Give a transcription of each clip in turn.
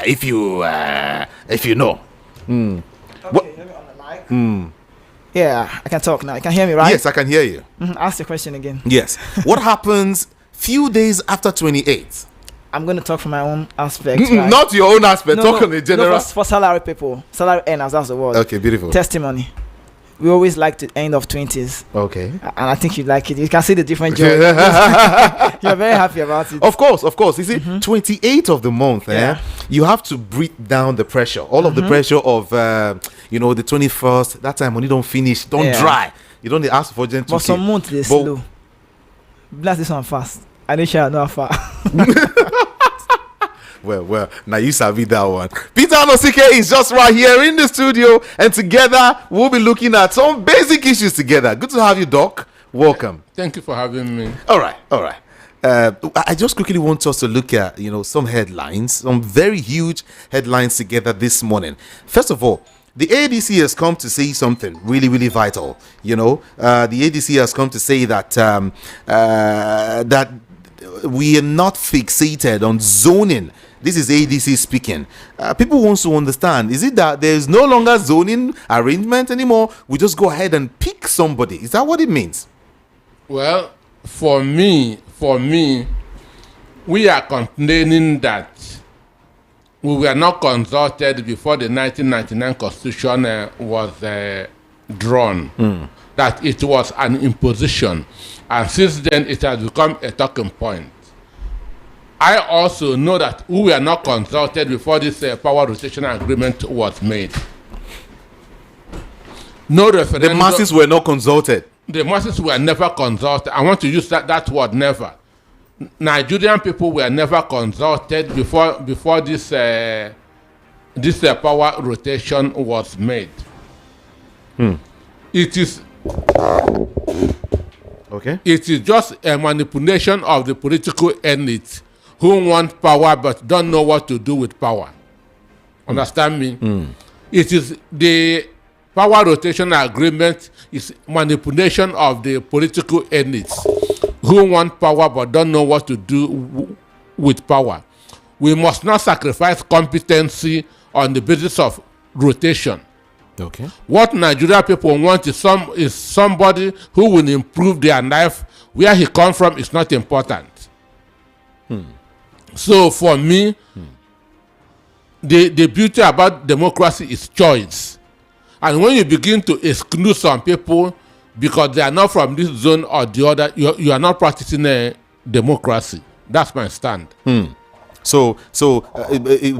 if you know. Okay, let me on the mic. Yeah, I can talk now. You can hear me, right? Yes, I can hear you. Ask the question again. Yes. What happens few days after 28th? I'm going to talk from my own aspect. Right? Not your own aspect. Talk on the general. No, for salary people, salary earners. That's the word. Okay, beautiful. Testimony. We always like to end of 20s. Okay. And I think you like it. You can see the different joy. You're very happy about it. Of course. You see, 28th of the month, you have to breathe down the pressure. All of the pressure of, the 21st. That time when you don't finish, don't dry. You don't ask for urgent. But some months they slow. Blast this one fast. I didn't share no far. Well, now you sabi that one. Peter Anosike is just right here in the studio, and together we'll be looking at some basic issues together. Good to have you, Doc. Welcome. Thank you for having me. All right. I just quickly want us to look at, some headlines, some very huge headlines together this morning. First of all, the ADC has come to say something really, really vital. The ADC has come to say that that we are not fixated on zoning. This is ADC speaking. People want to understand, is it that there is no longer zoning arrangement anymore? We just go ahead and pick somebody. Is that what it means? Well, for me, we are complaining that we were not consulted before the 1999 Constitution was drawn. That it was an imposition. And since then, it has become a talking point. I also know that we were not consulted before this power rotation agreement was made. No referendum. The masses were not consulted. The masses were never consulted. I want to use that word, never. Nigerian people were never consulted before this power rotation was made. It is okay. It is just a manipulation of the political elite who want power but don't know what to do with power. Understand me? It is the power rotation agreement is manipulation of the political elites who want power but don't know what to do with power. We must not sacrifice competency on the basis of rotation. Okay. What Nigeria people want is somebody who will improve their life. Where he comes from is not important. So for me, the beauty about democracy is choice. And when you begin to exclude some people because they are not from this zone or the other, you are not practicing a democracy. That's my stand. So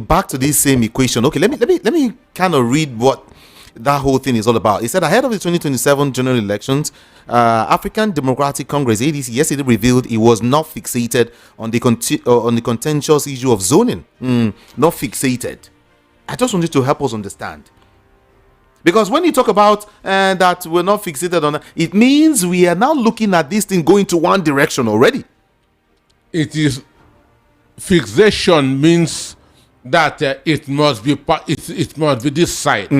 back to this same equation. Okay, let me kind of read what that whole thing is all about. It said ahead of the 2027 general elections, African Democratic Congress (ADC) yesterday revealed it was not fixated on the contentious issue of zoning. Not fixated. I just wanted to help us understand, because when you talk about that we're not fixated on it, means we are now looking at this thing going to one direction already. It is fixation means that it must be this side.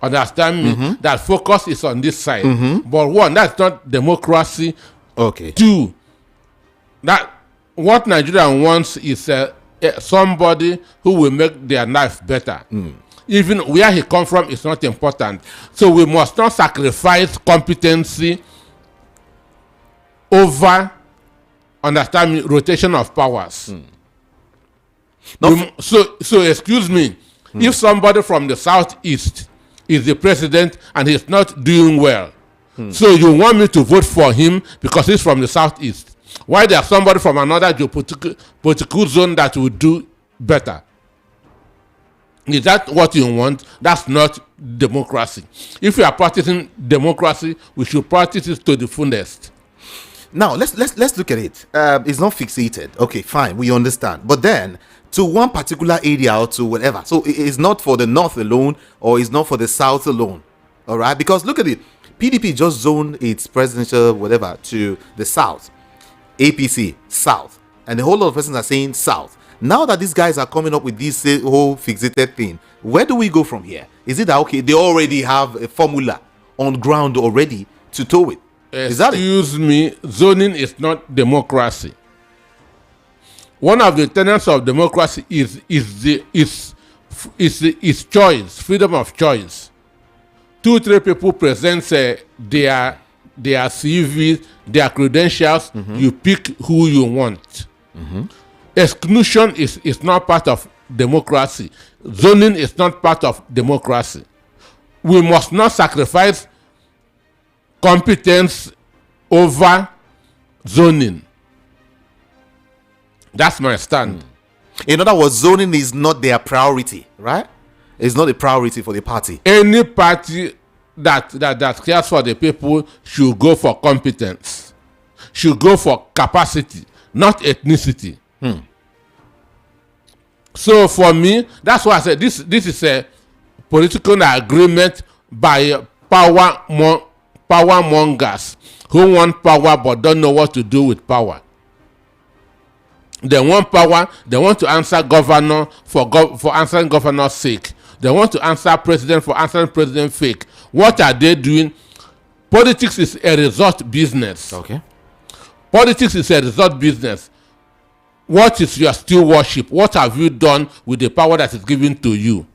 Understand me? That focus is on this side. But one, that's not democracy. Okay. Two, that what Nigeria wants is somebody who will make their life better. Even where he comes from is not important. So we must not sacrifice competency over, understand me, rotation of powers. So excuse me, if somebody from the southeast is the president and he's not doing well, so you want me to vote for him because he's from the southeast, why there's somebody from another geopolitical zone that will do better? Is that what you want? That's not democracy. If we are practicing democracy, we should practice it to the fullest. Now let's look at it. It's not fixated. Okay, fine, we understand. But then to one particular area or to whatever. So it's not for the north alone, or it's not for the south alone. All right, because look at it. PDP just zoned its presidential whatever to the south. APC south, and the whole lot of persons are saying south. Now that these guys are coming up with this whole fixated thing, where do we go from here? Is it that okay? They already have a formula on ground already to tow it. Excuse me, zoning is not democracy. One of the tenets of democracy is is choice, freedom of choice. 2-3 people present their CV, their credentials. You pick who you want. Exclusion is not part of democracy. Zoning is not part of democracy. We must not sacrifice competence over zoning. That's my stand. In other words, zoning is not their priority, right? It's not a priority for the party. Any party that cares for the people should go for competence, should go for capacity, not ethnicity. So for me, that's why I said this is a political agreement by power mongers who want power but don't know what to do with power. They want power. They want to answer governor for answering governor's sake. They want to answer president for answering president's sake. What are they doing? Politics is a result business. Okay. Politics is a result business. What is your stewardship? What have you done with the power that is given to you?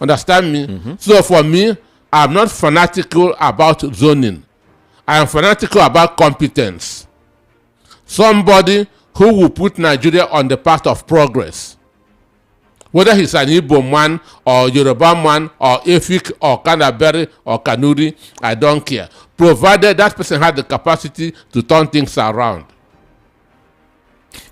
Understand me? So for me, I'm not fanatical about zoning. I am fanatical about competence. Somebody who will put Nigeria on the path of progress. Whether he's an Igbo man or Yoruba man or Efik or Canterbury or Kanuri, I don't care. Provided that person has the capacity to turn things around.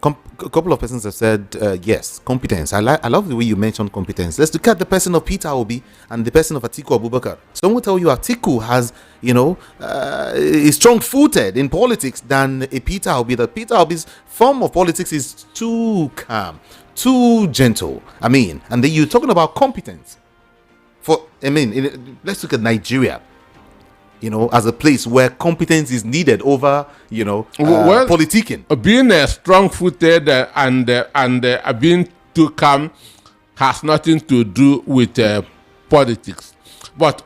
A couple of persons have said, yes, competence. I love the way you mentioned competence. Let's look at the person of Peter Obi and the person of Atiku Abubakar. Some will tell you Atiku has, is strong-footed in politics than a Peter Obi. That Peter Obi's form of politics is too calm, too gentle. And then you're talking about competence. Let's look at Nigeria. As a place where competence is needed over, politicking. Being strong-footed and being too calm has nothing to do with politics. But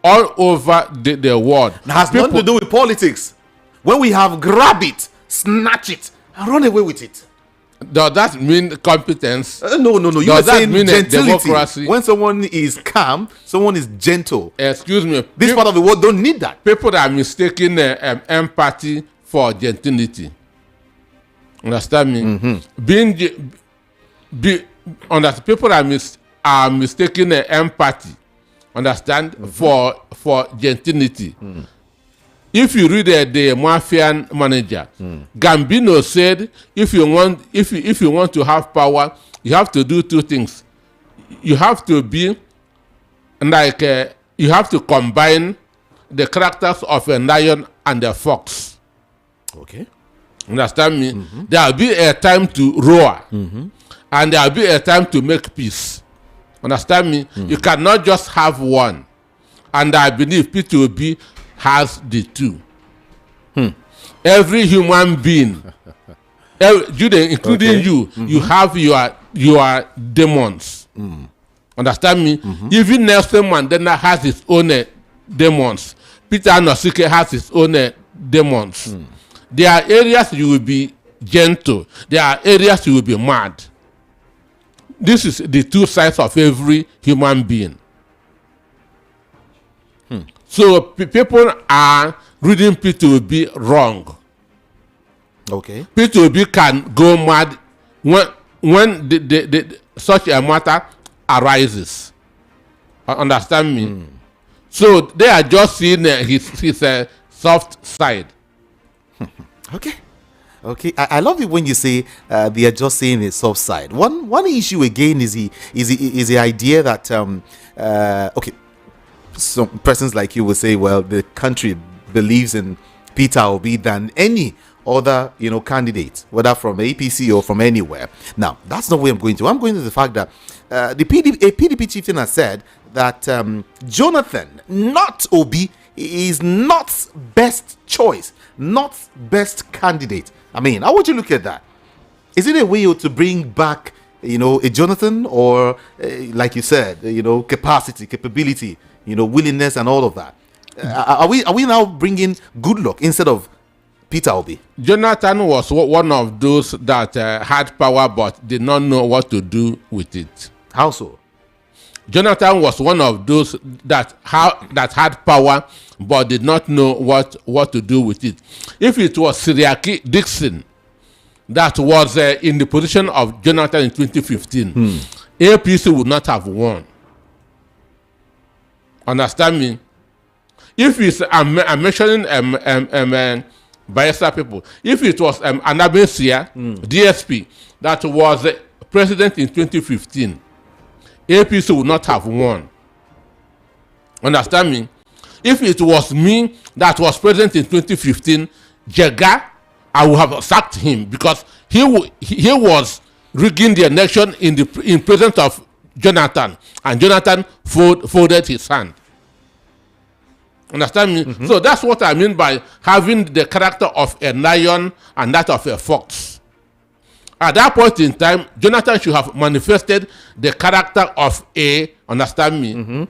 all over the world, it has nothing to do with politics. When we have grab it, snatch it, and run away with it. Does that mean competence? No. You are saying mean gentility. Democracy? When someone is calm, someone is gentle. Excuse me. This part of the world don't need that. People are mistaking empathy for gentility. Understand me? People are mistaking empathy. Understand for gentility. If you read the Mafian Manager, Gambino said, if you want to have power, you have to do two things. You have to be you have to combine the characters of a lion and a fox. Okay. Understand me? There will be a time to roar, and there will be a time to make peace. Understand me? You cannot just have one. And I believe P2B has the two. Every human being, including you, you have your demons. Understand me? Even Nelson Mandela has his own demons. Peter Nosike has his own demons. There are areas you will be gentle. There are areas you will be mad. This is the two sides of every human being. So people are reading P2B wrong. Okay. P2B can go mad when such a matter arises. Understand me? So they are just seeing his soft side. Okay. I love it when you say they are just seeing his soft side. One issue again is the idea that some persons like you will say, well, the country believes in Peter Obi than any other, candidate, whether from APC or from anywhere. Now, that's not where I'm going to. I'm going to the fact that a PDP chieftain has said that Jonathan, not Obi, is not best choice, not best candidate. How would you look at that? Is it a way to bring back, a Jonathan, or like you said, capacity, capability, willingness and all of that? Are we now bringing good luck instead of Peter Obi? Jonathan was one of those that had power but did not know what to do with it. How so? Jonathan was one of those that had power but did not know what to do with it. If it was Siriaki Dixon that was in the position of Jonathan in 2015, APC would not have won. Understand me? If it's, I'm mentioning Bayelsa people. If it was Anabensia, DSP, that was president in 2015, APC would not have won. Understand me? If it was me that was president in 2015, Jega, I would have sacked him because he was rigging the election in presence of Jonathan, and Jonathan folded his hand. Understand me? So that's what I mean by having the character of a lion and that of a fox. At that point in time, Jonathan should have manifested the character of a, understand me?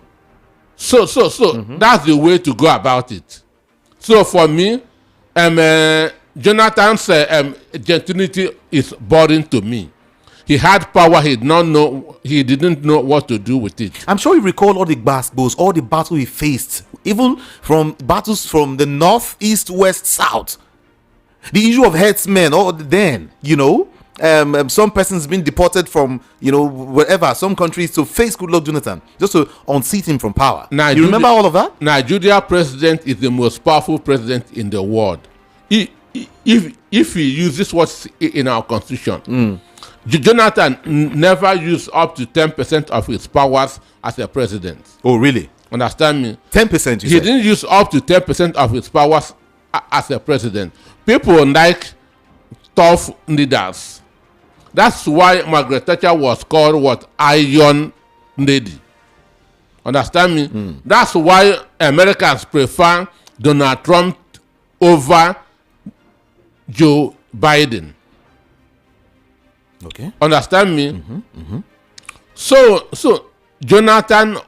So that's the way to go about it. So for me, Jonathan's gentility is boring to me. He had power, he didn't know what to do with it. I'm sure you recall all the battles, all the battle he faced, even from battles from the north, east, west, south. The issue of headsmen, or then, some persons being deported from, wherever, some countries to face Goodluck Jonathan, just to unseat him from power. You remember all of that? Nigeria president is the most powerful president in the world. If he uses what's in our constitution, Jonathan never used up to 10% of his powers as a president. Oh, really? Understand me? 10%, He didn't use up to 10% of his powers as a president. People like tough leaders. That's why Margaret Thatcher was called Iron Lady. Understand me? That's why Americans prefer Donald Trump over Joe Biden. Okay. Understand me? So Jonathan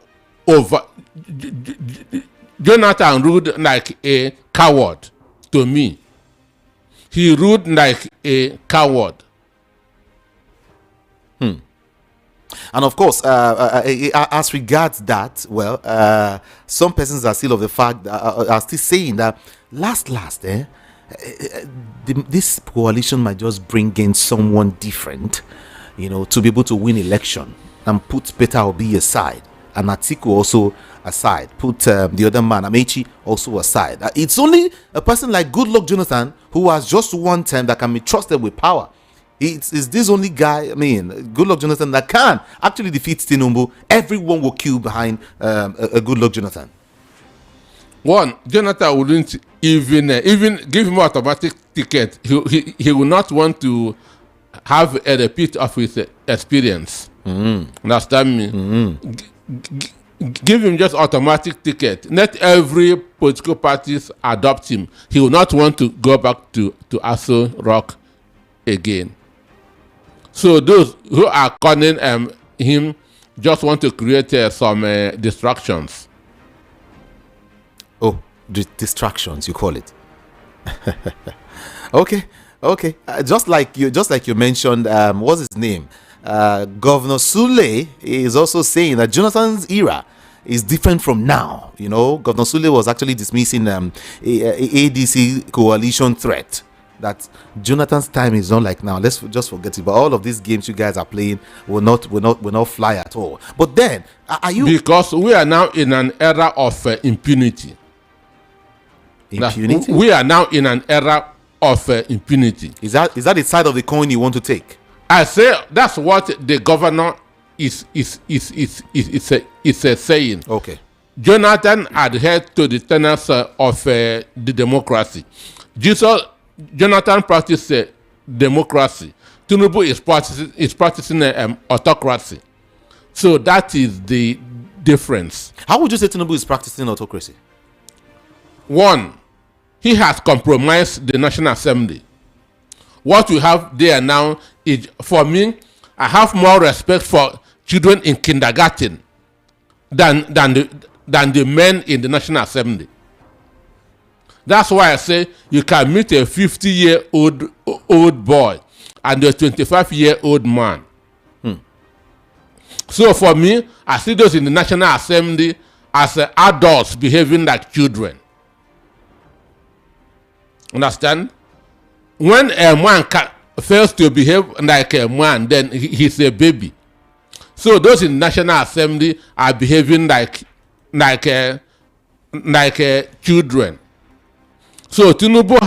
ruled like a coward to me. He ruled like a coward. And of course, as regards that, some persons are still of the fact are still saying that last, this coalition might just bring in someone different, to be able to win election and put Peter Obi aside and Atiku also aside, put the other man Amechi also aside. It's only a person like Goodluck Jonathan who has just one term that can be trusted with power. It's this only guy, Goodluck Jonathan, that can actually defeat Tinubu. Everyone will queue behind a Goodluck Jonathan. One, Jonathan wouldn't even give him automatic ticket. He will not want to have a repeat of his experience. Understand me? Give him just automatic ticket. Let every political parties adopt him. He will not want to go back to Aso Rock again. So those who are calling him just want to create some distractions. Oh, distractions, you call it. Okay. Just like you mentioned, what's his name? Governor Sule is also saying that Jonathan's era is different from now. Governor Sule was actually dismissing ADC coalition threat. That Jonathan's time is not like now. Let's just forget it. But all of these games you guys are playing will not fly at all. But then, are you? Because we are now in an era of impunity. Impunity? We are now in an era of impunity. Is that the side of the coin you want to take? I say that's what the governor is saying. Okay. Jonathan adhered to the tenets of the democracy. Jonathan practiced democracy. Tinubu is practicing autocracy. So that is the difference. How would you say Tinubu is practicing autocracy? One, he has compromised the National Assembly. What we have there now is, for me, I have more respect for children in kindergarten than the men in the National Assembly. That's why I say you can meet a 50-year-old boy and a 25-year-old man. So for me, I see those in the National Assembly as adults behaving like children. Understand? When a man fails to behave like a man, then he's a baby. So those in the National Assembly are behaving like children. So Tinubu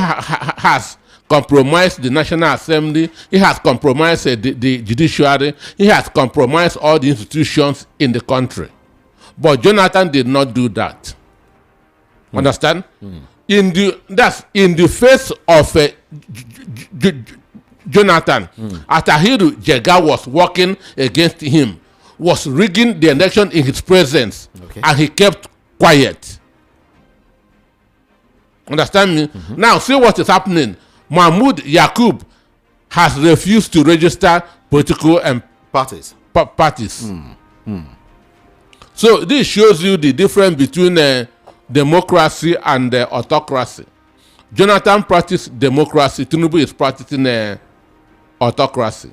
has compromised the National Assembly. He has compromised the judiciary. He has compromised all the institutions in the country. But Jonathan did not do that. Understand? In the face of Jonathan, Atahiru Jega was working against him, was rigging the election in his presence, and he kept quiet. Understand me? Now see what is happening. Mahmoud Yakub has refused to register political parties. So this shows you the difference between democracy and autocracy. Jonathan practiced democracy. Tinubu is practicing autocracy.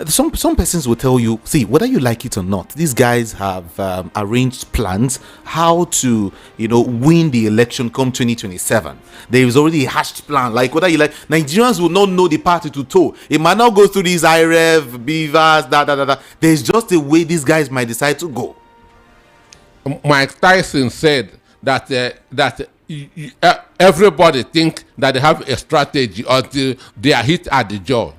Some persons will tell you, see, whether you like it or not, these guys have arranged plans how to, win the election come 2027. There is already a hashed plan. Like whether you like, Nigerians will not know the party to toe. It might not go through these IREV, Beavers, There's just a way these guys might decide to go. Mike Tyson said that everybody think that they have a strategy until they are hit at the jaw.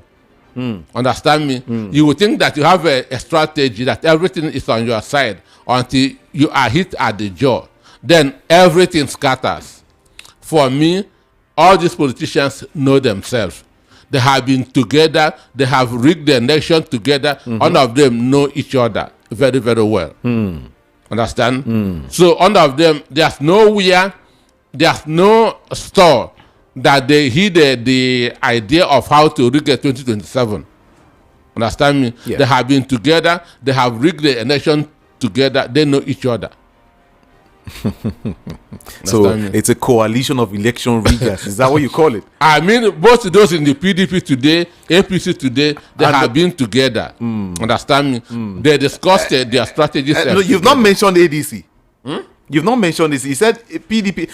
Understand me? You would think that you have a strategy, that everything is on your side until you are hit at the jaw. Then everything scatters. For me, all these politicians know themselves. They have been together. They have rigged the election together. All of them know each other very, very well. Understand? So all of them, there's nowhere, there's no store that they heeded the idea of how to rig 2027. Understand me? Yeah. They have been together. They have rigged the election together. They know each other. So it's a coalition of election riggers. Is that what you call it? I mean, both those in the PDP today, APC today, they have been together. Understand me? They discussed their strategies. No, you've not mentioned ADC. You've not mentioned this. You said PDP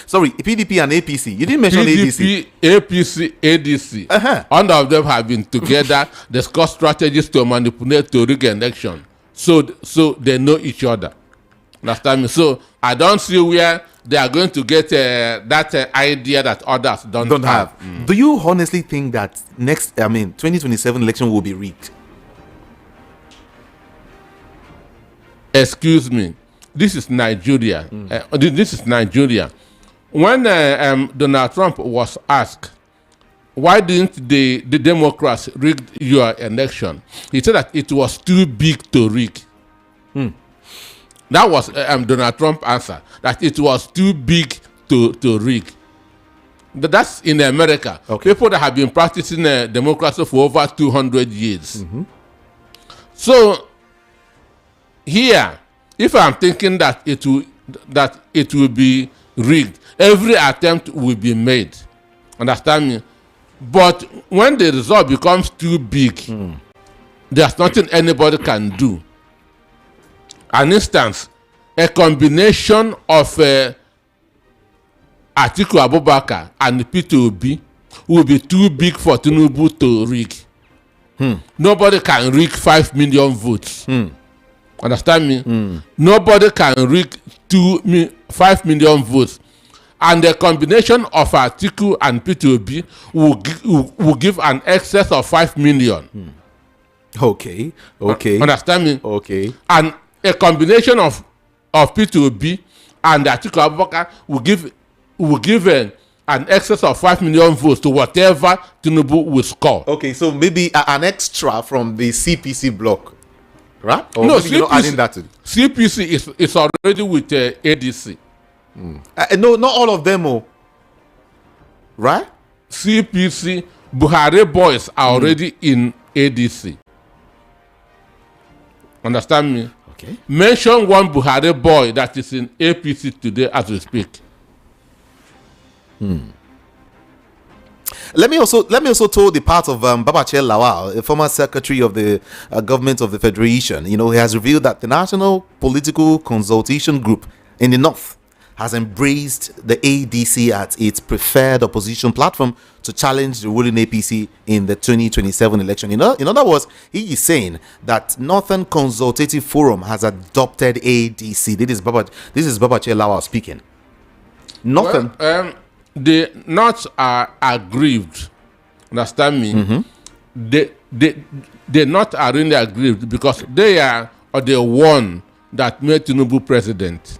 and APC. You didn't mention PDP, APC, ADC. All of them have been together, discussed strategies to manipulate to rig election. So they know each other. Understand me? So I don't see where they are going to get that idea that others don't have. Do you honestly think that 2027 election will be rigged? Excuse me. This is Nigeria. This is Nigeria. When Donald Trump was asked, why didn't the Democrats rig your election? He said that it was too big to rig. That was Donald Trump's answer, that it was too big to rig. That's in America. People that have been practicing democracy for over 200 years. So here, if I'm thinking that it will be rigged, every attempt will be made. Understand me? But when the result becomes too big, there's nothing anybody can do. An instance, a combination of Atiku Abubakar and Peter Obi will be too big for Tinubu to rig. Nobody can rig 5 million votes. Understand me? Nobody can rig 5 million votes. And the combination of Atiku and Peter Obi will give an excess of 5 million. Okay. Understand me? Okay. And a combination of Peter Obi and Atiku Abubakar will give an excess of 5 million votes to whatever Tinubu will score. Okay, so maybe an extra from the CPC block, right? Or no, you're not adding that to it? CPC is already with ADC. No, not all of them, right? CPC, Buhari boys are already in ADC. Understand me? Okay. Mention one Buhari boy that is in APC today as we speak. Let me also tell the part of Babachir Lawal, a former secretary of the government of the Federation. He has revealed that the National Political Consultation Group in the North has embraced the ADC as its preferred opposition platform to challenge the ruling APC in the 2027 election. In other words, he is saying that Northern Consultative Forum has adopted ADC. This is Babachir Lawal speaking. Northern. Well, the North are aggrieved. Understand me? Mm-hmm. They not are really aggrieved because they are the one that made Tinubu president.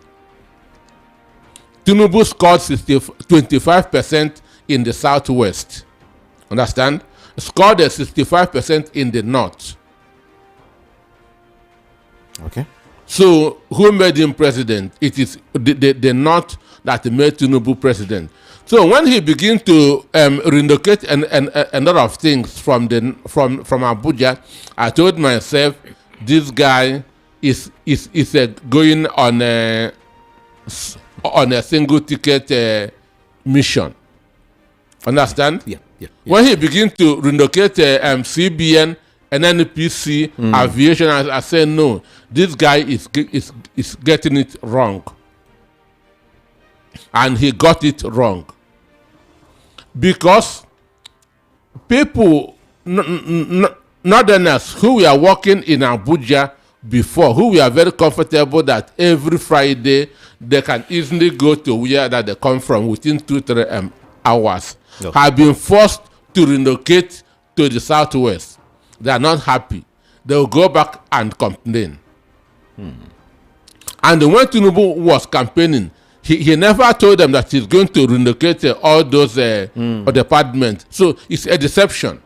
Tinubu scored 25% in the southwest. Understand? Scored 65% in the north. Okay. So who made him president? It is the north that made Tinubu president. So when he began to relocate a lot of things from Abuja, I told myself, this guy is going on a single ticket mission. Understand? Yeah. When he began to relocate CBN and NPC aviation, I said, no, this guy is getting it wrong. And he got it wrong. Because people, northerners who were working in Abuja before, who were very comfortable that every Friday they can easily go to where that they come from within 2-3 hours, have been forced to relocate to the southwest. They are not happy. They will go back and complain. And when Tinubu was campaigning, he never told them that he's going to relocate all those departments. So it's a deception.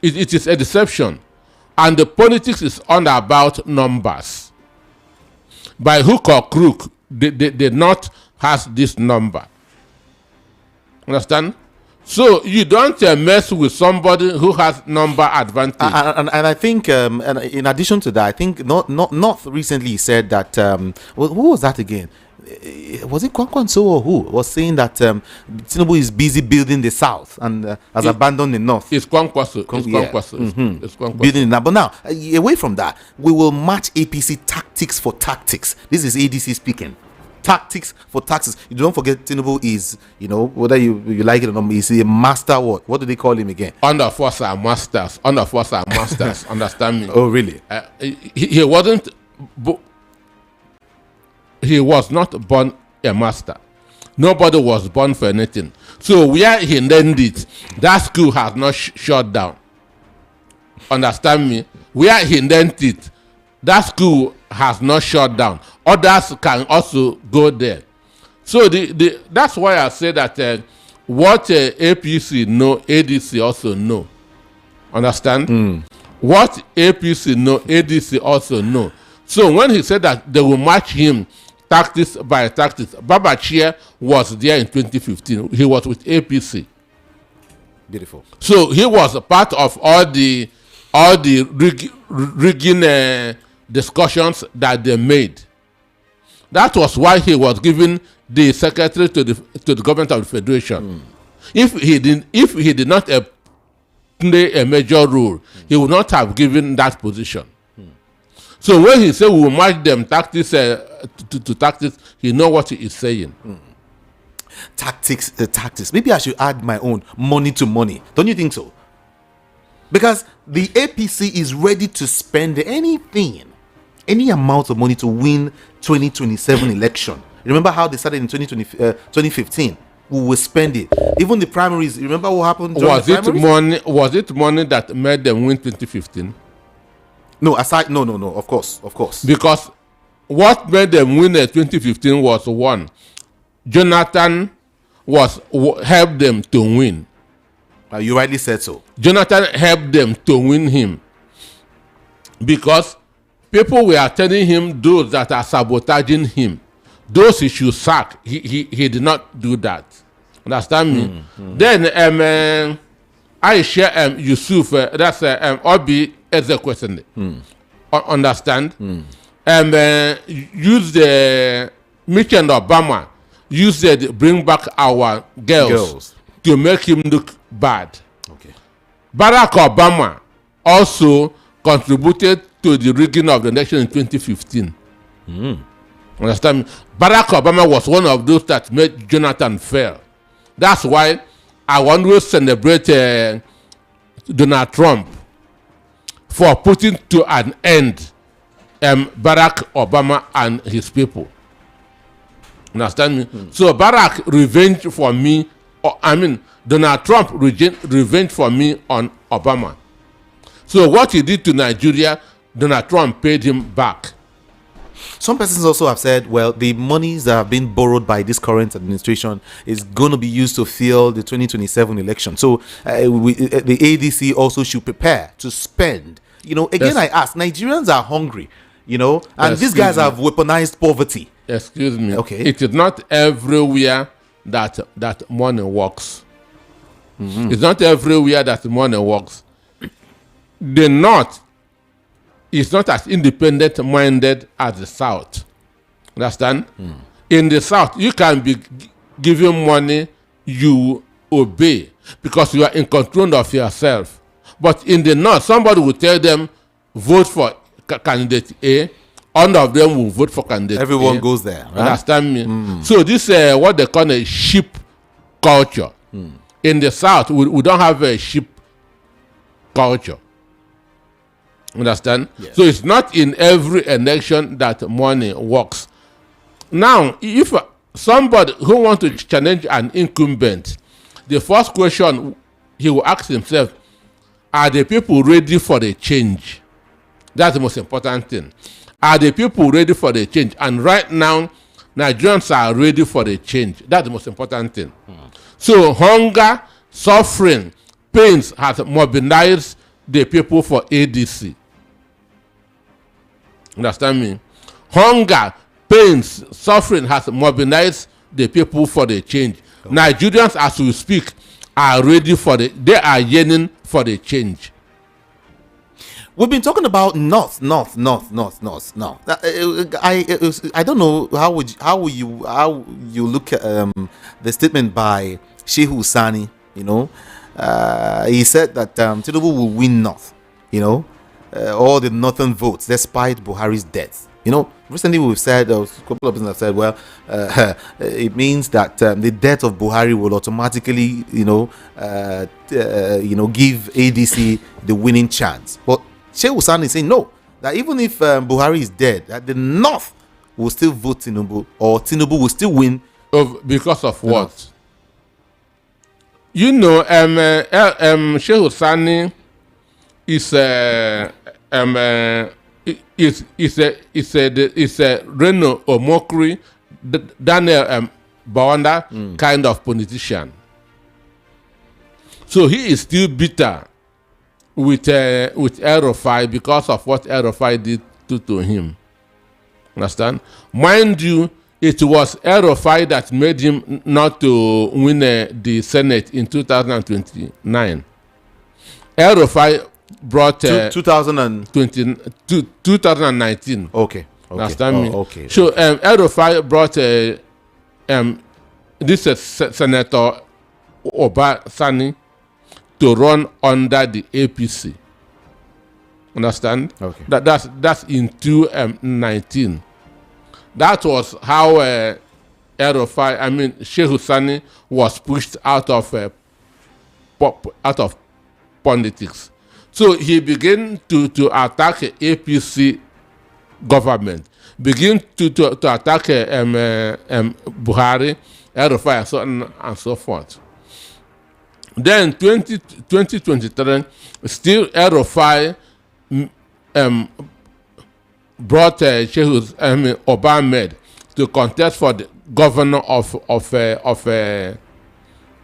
It is a deception. And the politics is all about numbers. By hook or crook, the North has this number. Understand? So you don't mess with somebody who has number advantage. And I think, and in addition to that, I think North recently said that, who was that again? Was it Kwankwanso or who was saying that Tinubu is busy building the South and has abandoned the North? It's Kwankwaso. It's Kwankwaso. Building that. But now, away from that, we will match APC tactics for tactics. This is ADC speaking. Tactics for tactics. You don't forget Tinubu is, whether you like it or not, he's a master what? What do they call him again? Under force are masters. Understand me? Oh, really? He wasn't... He was not born a master. Nobody was born for anything. So where he learned it, that school has not shut down. Understand me? Where he learned it, that school has not shut down. Others can also go there. So that's why I say that what APC know, ADC also know. Understand? What APC know, ADC also know. So when he said that they will match him tactics by tactics, Babachir was there in 2015. He was with APC. Beautiful. So he was a part of all the rigging discussions that they made. That was why he was given the secretary to the government of the Federation. If he did not play a major role, he would not have given that position. So when he said we will match them tactics to tactics, he know what he is saying. Tactics. Maybe I should add my own money to money. Don't you think so? Because the APC is ready to spend any amount of money to win 2027 election. Remember how they started in 2015? We will spend it. Even the primaries. Remember what happened during the primaries? Was it money that made them win 2015? No, of course. Because what made them win 2015 was one, Jonathan helped them to win. You rightly said so. Jonathan helped them to win him. Because people were telling him those that are sabotaging him, those he should sack. He did not do that. Understand me? Then Aisha Yusuf, that's Obi Ezekwesili. Understand? Use the Michelle Obama, use the bring back our girls to make him look bad. Okay. Barack Obama also contributed to the rigging of the election in 2015. Understand me? Barack Obama was one of those that made Jonathan fail. That's why I want to celebrate Donald Trump for putting to an end Barack Obama and his people. Understand me? So Barack revenge for me, Donald Trump revenge for me on Obama. So what he did to Nigeria, Donald Trump paid him back. Some persons also have said, well, the monies that have been borrowed by this current administration is going to be used to fuel the 2027 election. So the ADC also should prepare to spend. Again, I ask, Nigerians are hungry, and these guys have weaponized poverty. Excuse me. Okay. It is not everywhere that money works. It's not everywhere that money works. The North is not as independent-minded as the South. Understand? In the South, you can be given money, you obey because you are in control of yourself. But in the North, somebody will tell them, vote for candidate A. All of them will vote for candidate Everyone A. goes there. Right? Understand me? So this is what they call a sheep culture. In the South, we don't have a sheep culture. Understand? Yes. So it's not in every election that money works. Now, if somebody who wants to challenge an incumbent, the first question he will ask himself, are the people ready for the change? That's the most important thing. Are the people ready for the change? And right now, Nigerians are ready for the change. That's the most important thing. So hunger, suffering, pains has mobilized the people for ADC. Understand me? Hunger, pains, suffering has mobilized the people for the change. Okay. Nigerians, as we speak, are ready for they are yearning for the change. We've been talking about north. Now, I don't know how you look at the statement by Shehu Sani. He said that Tinubu will win north. All the northern votes despite Buhari's death. Recently we've said, a couple of people have said, well, it means that the death of Buhari will automatically, give ADC the winning chance. But Shehu Sani is saying no, that even if Buhari is dead, that the North will still vote Tinubu, or Tinubu will still win. Because of what? Shehu Sani is a Reno or mockery, Daniel Bawanda kind of politician. So he is still bitter with El-Rufai because of what El-Rufai did to him. Understand? Mind you, it was El-Rufai that made him not to win the Senate in 2029. El-Rufai brought 2019. Okay. Understand me? Okay. So El-Rufai brought this Senator Sani to run under the APC. Understand? Okay. That's in 2019. That was how Shehu Sani was pushed out of politics. So he began to attack APC government, begin to attack Buhari, El-Rufai, and so on and so forth. Then 2023, still El-Rufai brought Shehu Obama to contest for the governor of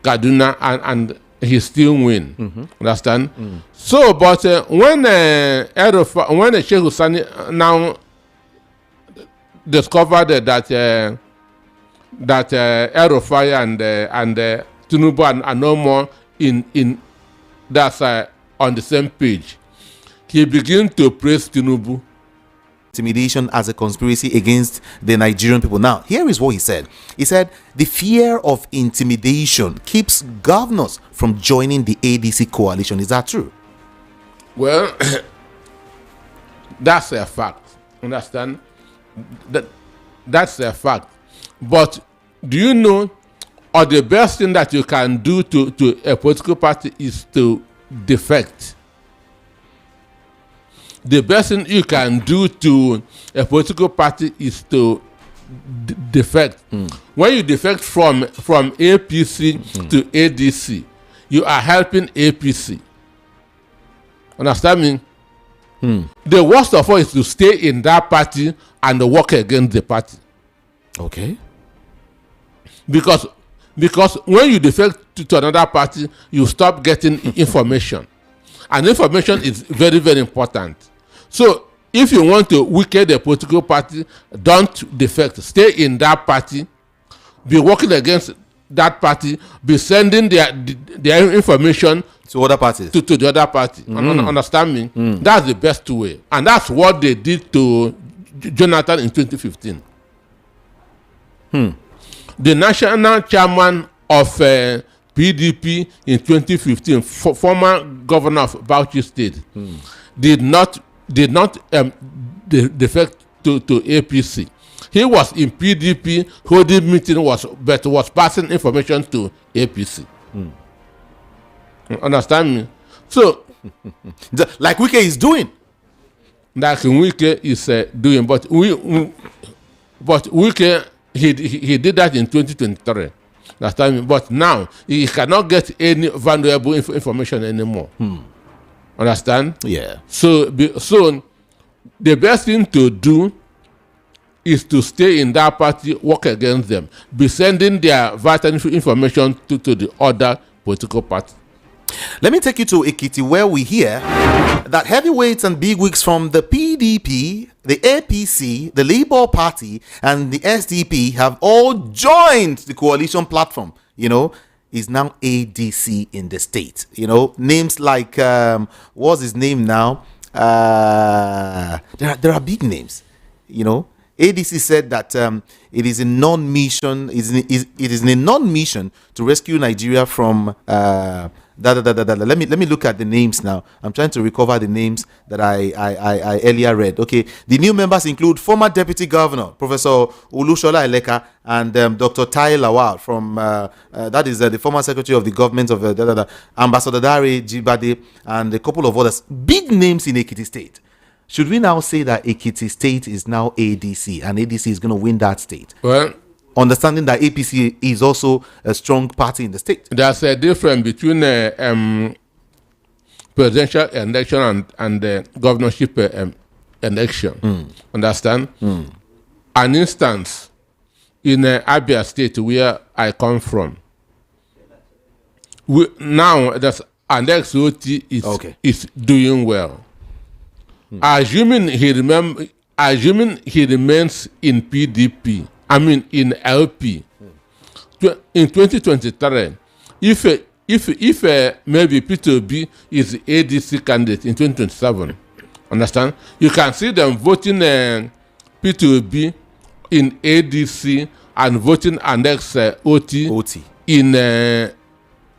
Kaduna, and he still win. Understand? So, but when Shehu Sani now discovered that El-Rufai and Tinubu are no more in that's on the same page, he began to praise Tinubu. intimidation as a conspiracy against the Nigerian people. Now, here is what he said. He said, the fear of intimidation keeps governors from joining the ADC coalition. Is that true? Well, that's a fact. Understand? That's a fact. But do you know, or the best thing that you can do to a political party is to defect? The best thing you can do to a political party is to defect. When you defect from APC to ADC, you are helping APC. Understand me? The worst of all is to stay in that party and work against the party. Okay. Because when you defect to another party, you stop getting information. And information is very, very important. So if you want to weaken the political party, don't defect. Stay in that party. Be working against that party. Be sending their information to other parties. To the other party. Understand me? That's the best way. And that's what they did to Jonathan in 2015. The national chairman of PDP in 2015, former governor of Bauchi State, did not defect to APC. He was in PDP holding meeting, but was passing information to APC. Understand me? So, like Wike is doing. Like Wike is doing, but Wike he did that in 2023. Understand me? But now he cannot get any valuable information anymore. Understand? Yeah. So the best thing to do is to stay in that party, work against them, be sending their vital information to the other political party. Let me take you to Ekiti, where we hear that heavyweights and bigwigs from the PDP, the APC, the Labour Party, and the SDP have all joined the coalition platform. Is now ADC in the state. Names like what's his name now? There are big names. ADC said that it is a non-mission. It is a non-mission to rescue Nigeria from. Let me look at the names now. I'm trying to recover the names that I earlier read. Okay, the new members include former Deputy Governor Professor Olushola Eleka and Dr. Tai Lawal from that is the former Secretary of the Government of Ambassador Dare Jibade and a couple of others. Big names in Ekiti State. Should we now say that Ekiti State is now ADC and ADC is going to win that state? Well, understanding that APC is also a strong party in the state. There's a difference between presidential election and governorship election. Understand? An instance in Abia State, where I come from, now there's an ex-OT is doing well. Assuming he remains in PDP, in LP, in 2023, if maybe P2B is the ADC candidate in 2027, understand? You can see them voting P2B in ADC and voting annex OT in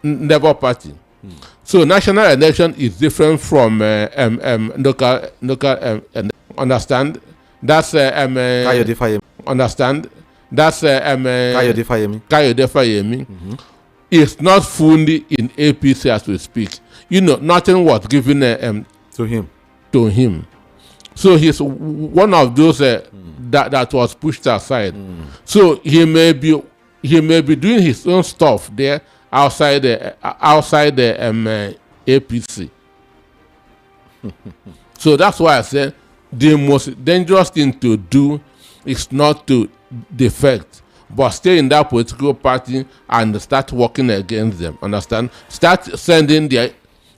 Labour Party. So national election is different from local. Understand? That's understand? That's Kayode Fayemi. It's not fully in APC as we speak. Nothing was given to him. So he's one of those that was pushed aside. So he may be doing his own stuff there outside the APC. So that's why I said the most dangerous thing to do is not to defect, but stay in that political party and start working against them. Understand? Start sending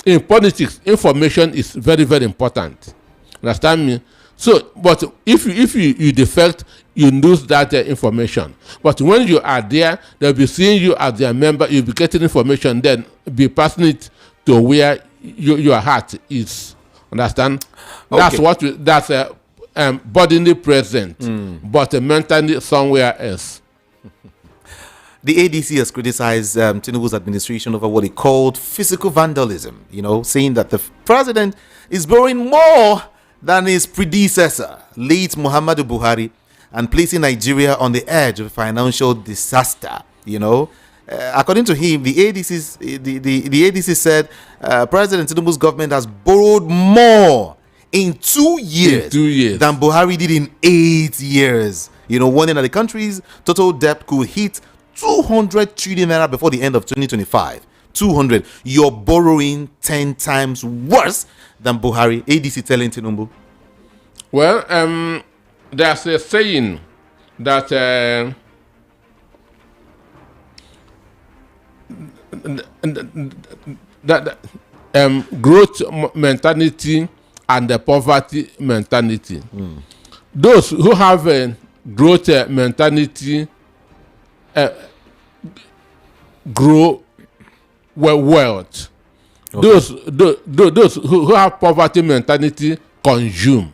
in politics, information is very, very important. Understand me? So, but if you defect, you lose that information. But when you are there, they'll be seeing you as their member. You'll be getting information, then be passing it to where your heart is. Understand? Okay. That's bodily present, but mentally somewhere else. The ADC has criticized Tinubu's administration over what he called physical vandalism, saying that the president is borrowing more than his predecessor, late Muhammadu Buhari, and placing Nigeria on the edge of financial disaster. According to him, the ADC said President Tinubu's government has borrowed more in 2 years, than Buhari did in 8 years. Warning that the country's total debt could hit 200 trillion naira before the end of 2025. 200. You're borrowing 10 times worse than Buhari. ADC telling Tinubu. Well, there's a saying that growth mentality and the poverty mentality. Those who have a growth mentality grow wealth. Okay. Those who have poverty mentality consume.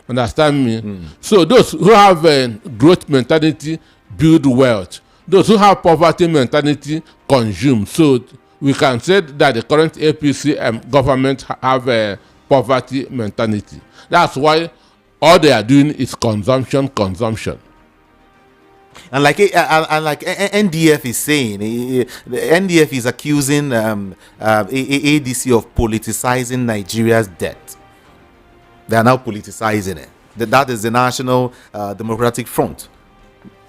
Understand me? So those who have a growth mentality build wealth. Those who have poverty mentality consume. So we can say that the current APC government have a poverty mentality. That's why all they are doing is consumption. And like NDF is saying, the NDF is accusing ADC of politicizing Nigeria's debt. They are now politicizing it. That is the National Democratic Front.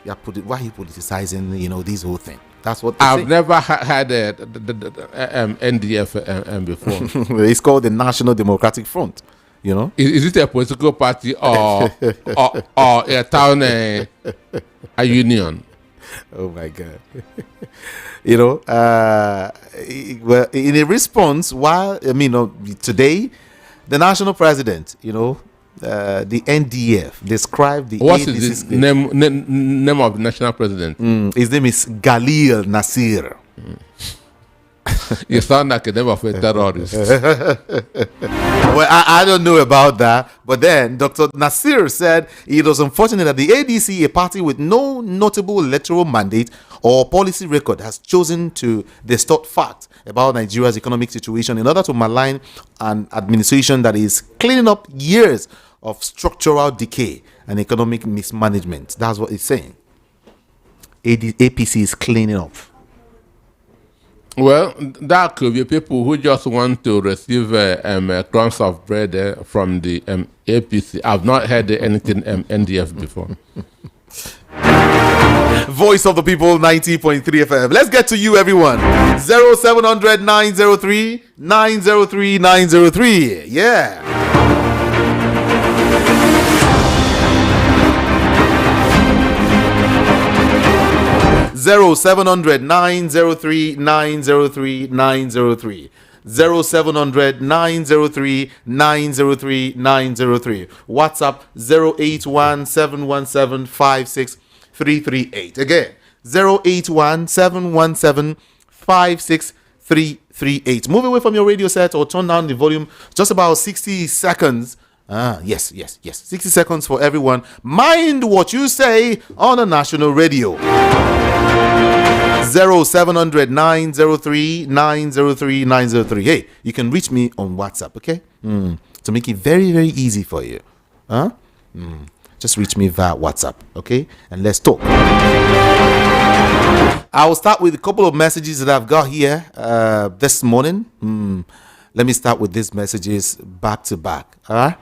Why are you politicizing, this whole thing? That's what I've never had the NDF before. It's called the National Democratic Front. Is it a political party or a town a union? Oh my God. Well, in a response, today, the national president, the NDF described the What is the name of the national president? His name is Galil Nasir. You sound like a name of a terrorist. Well, I don't know about that. But then Dr. Nasir said it was unfortunate that the ADC, a party with no notable electoral mandate or policy record, has chosen to distort facts about Nigeria's economic situation in order to malign an administration that is cleaning up years of structural decay and economic mismanagement. That's what it's saying. APC is cleaning up. Well, that could be people who just want to receive crumbs of bread from the APC. I've not heard anything NDF before. Voice of the People, 90.3 FM. Let's get to you, everyone. 0700 903 903 903. Yeah. 0700 903 903 903. 0700 903 903 903. WhatsApp 081 717 56338. Again, 081 717 56338. Move away from your radio set or turn down the volume. Just about 60 seconds. Yes. 60 seconds for everyone. Mind what you say on a national radio. 0700 903 903 903. Hey, you can reach me on WhatsApp, okay? To make it very, very easy for you. Just reach me via WhatsApp, okay? And let's talk. I will start with a couple of messages that I've got here this morning. Let me start with these messages back to back. All right?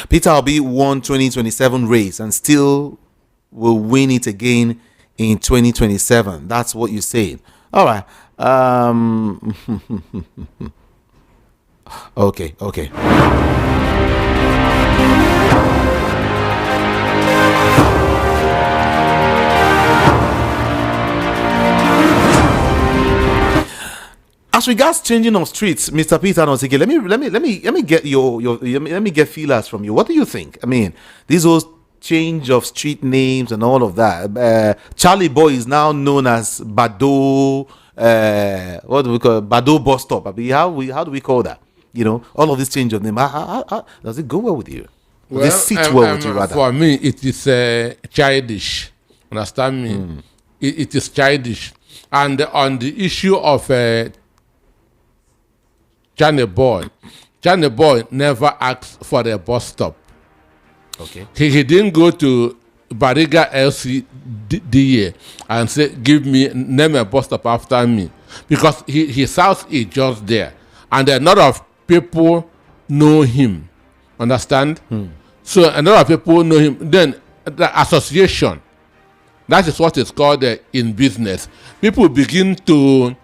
Peter Obi won 2027 race and still will win it again in 2027. That's what you're saying. All right. Okay. As regards changing of streets, Mr. Peter Nosike, let me get your let me get feelers from you. What do you think? I mean, these old change of street names and all of that. Charlie Boy is now known as Bado. What do we call it? Bado bus stop? I mean, how do we call that? You know, all of this change of name. How does it go well with you? Does it sit well with you, rather? For me, it is childish. Understand me? It is childish. And on the issue of Johnny Boy never asked for a bus stop. Okay. He didn't go to Bariga LCDA and say, name a bus stop after me. Because his house is just there. And a lot of people know him. Understand? So a lot of people know him. Then the association, that is what is called in business. People begin to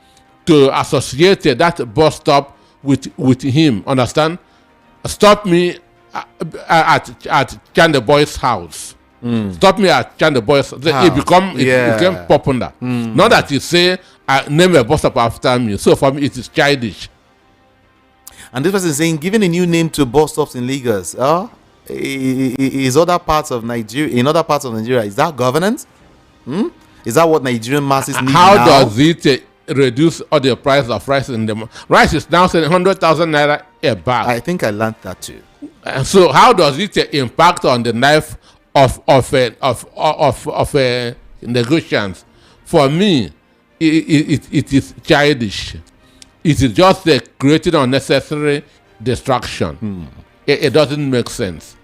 associate that bus stop with him. Understand? Stop me at Chande Boy's house. Stop me at Chande Boy's. It became popular. Not that you say, name a bus stop after me. So for me, it is childish. And this person is saying, giving a new name to bus stops in Lagos, in other parts of Nigeria, is that governance? Is that what Nigerian masses need How now? does it reduce all the price of rice in the rice is now saying 100,000 naira a bag? I think I learned that too. So how does it impact on the life of negotiations? For me, it is childish. It is just creating unnecessary distraction. It doesn't make sense.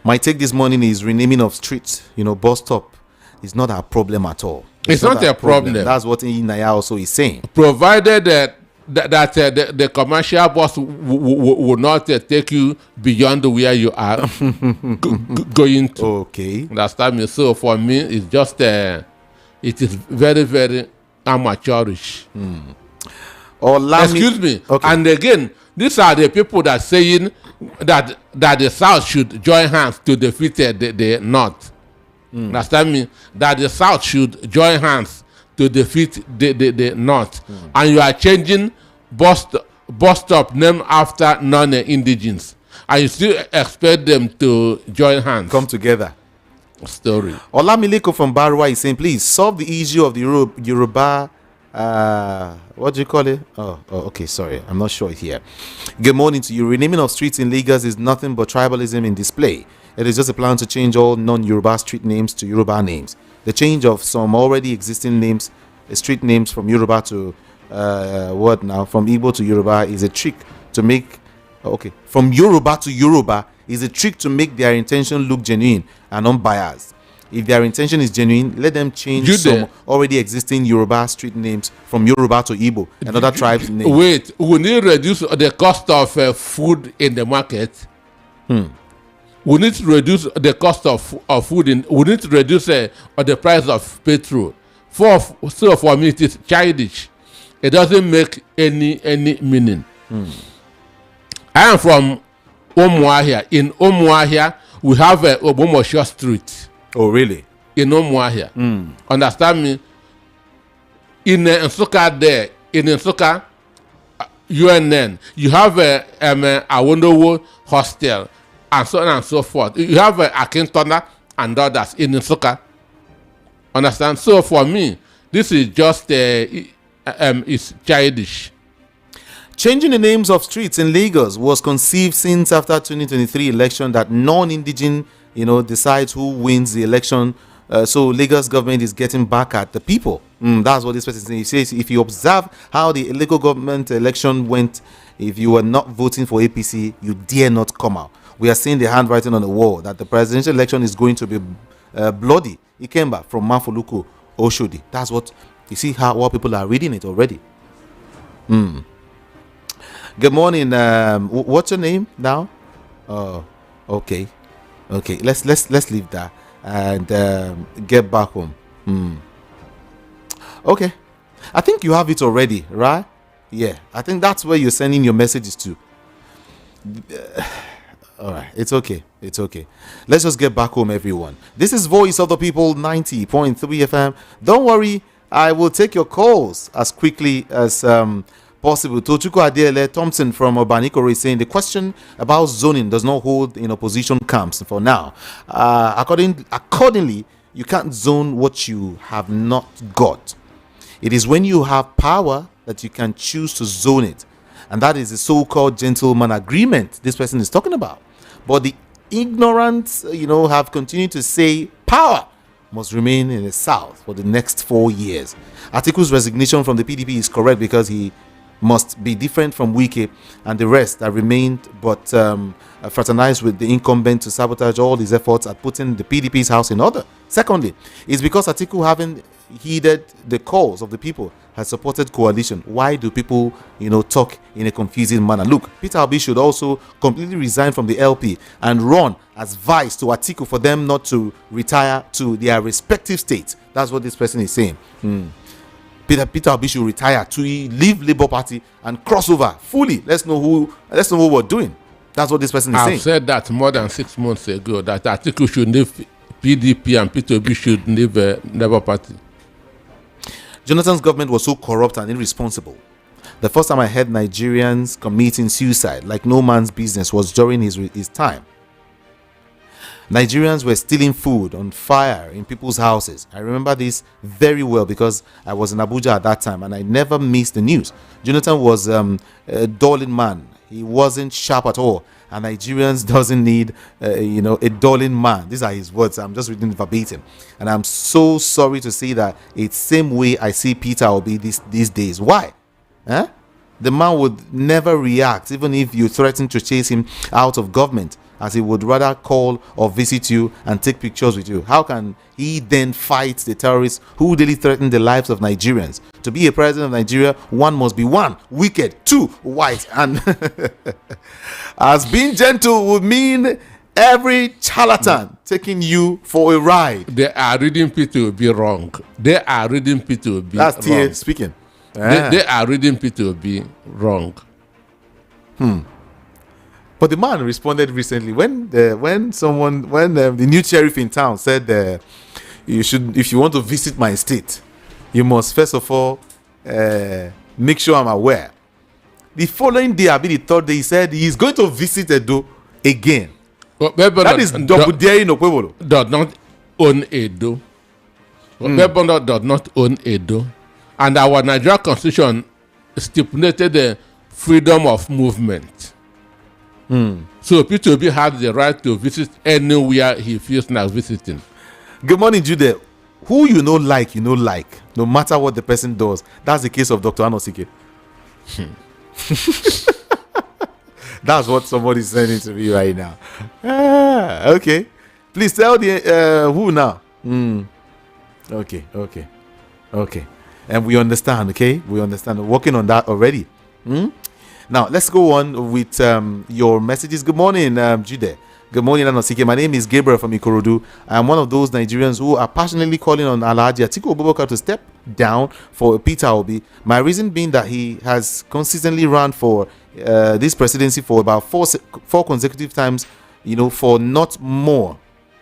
My take this morning is renaming of streets. Bus stop is not a problem at all. It's not a problem. That's what Inaya also is saying. Provided that the commercial bus will not take you beyond where you are going to. Okay. Understand me? So for me, it's just it is very, very amateurish. Excuse me. Okay. And again, these are the people that saying that the South should join hands to defeat the North. Understand me? That the South should join hands to defeat the North. And you are changing bus stop named after non-indigens. And you still expect them to join hands. Come together. Story. Olamileko from Barua is saying, please solve the issue of the Yoruba. What do you call it? Oh, okay, sorry. I'm not sure here. Good morning to you. Renaming of streets in Lagos is nothing but tribalism in display. It is just a plan to change all non-Yoruba street names to Yoruba names. The change of some already existing names, street names from Yoruba to from Igbo to Yoruba is a trick to make. From Yoruba to Yoruba is a trick to make their intention look genuine and unbiased. If their intention is genuine, let them change some already existing Yoruba street names from Yoruba to Igbo and other tribes' names. Wait, we need to reduce the cost of food in the market. We need to reduce the cost of food. We need to reduce the price of petrol. So for me, it is childish. It doesn't make any meaning. I am from Omuahia. In Omuahia, we have a Obomosho Street. Oh, really? In Omuahia. Understand me? In Nsukka there, in Nsukka, UNN, you have a Awondowo hostel, and so on and so forth. You have Akintona and others in Nsukka. Understand? So for me, this is just it's childish. Changing the names of streets in Lagos was conceived since after 2023 election that non-indigenous, decides who wins the election. So Lagos government is getting back at the people. That's what this person says. He says, if you observe how the local government election went, if you were not voting for APC, you dare not come out. We are seeing the handwriting on the wall that the presidential election is going to be bloody. It came back from Mafoluku Oshodi. That's what you see, how people are reading it already. Good morning. What's your name now? Okay. Let's leave that and get back home. Okay. I think you have it already, right? Yeah. I think that's where you're sending your messages to. All right. It's okay. Let's just get back home, everyone. This is Voice of the People 90.3 FM. Don't worry. I will take your calls as quickly as possible. Tochuko Adele Thompson from Obanikoro is saying the question about zoning does not hold in opposition camps for now. Accordingly, you can't zone what you have not got. It is when you have power that you can choose to zone it. And that is the so-called gentleman agreement this person is talking about. But the ignorant, have continued to say power must remain in the South for the next 4 years. Atiku's resignation from the PDP is correct because he must be different from Wike and the rest that remained, but fraternized with the incumbent to sabotage all his efforts at putting the PDP's house in order. Secondly, it's because Atiku haven't heeded the calls of the people, has supported coalition. Why do people, talk in a confusing manner? Look, Peter Obi should also completely resign from the LP and run as vice to Atiku for them not to retire to their respective states. That's what this person is saying. Peter Obi should retire to leave Labour Party and cross over fully. Let's know what we're doing. That's what this person is saying. I've said that more than 6 months ago, that Atiku should leave PDP and Peter Obi should leave Labour Party. Jonathan's government was so corrupt and irresponsible. The first time I heard Nigerians committing suicide like no man's business was during his time. Nigerians were stealing food on fire in people's houses. I remember this very well because I was in Abuja at that time and I never missed the news. Jonathan was a dulling man. He wasn't sharp at all. And Nigerians doesn't need, a dulling man. These are his words. I'm just reading verbatim. And I'm so sorry to say that it's same way I see Peter Obi these days. Why? The man would never react, even if you threaten to chase him out of government, as he would rather call or visit you and take pictures with you. How can he then fight the terrorists who daily threaten the lives of Nigerians? To be a president of Nigeria, one must be 1, wicked, 2, white, and as being gentle would mean every charlatan taking you for a ride. They are reading P2B wrong. They are reading P2B wrong. That's Tia speaking. They are reading P2B wrong. But the man responded recently when the new sheriff in town said if you want to visit my state, you must first of all make sure I'm aware. The following day, the third day, he said he's going to visit Edo again. That is double daring Okwebolo. Does not own Edo. Okwebolo does not own Edo. And our Nigerian constitution stipulated the freedom of movement. So P2B has the right to visit anywhere he feels like visiting. Good morning, Jude. Who you know like, no matter what the person does. That's the case of Dr. Anosike. That's what somebody's sending to me right now. Okay. Please tell the who now. Okay. And we understand, okay? We understand. We're working on that already. Now, let's go on with your messages. Good morning, Jude. Good morning, Anosike. My name is Gabriel from Ikorodu. I'm one of those Nigerians who are passionately calling on Alhaji Atiku Abubakar to step down for Peter Obi. My reason being that he has consistently run for this presidency for about four consecutive times, for not more.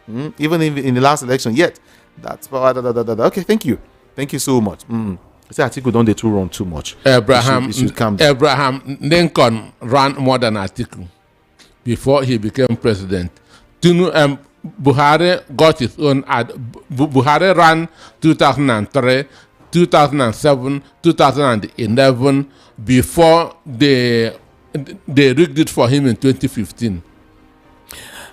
Even in the last election yet. That's okay. Thank you so much. I say Atiku don't they too run too much. Abraham Lincoln ran more than Atiku before he became president. Buhari got his own Buhari ran 2003, 2007, 2011 before they rigged it for him in 2015.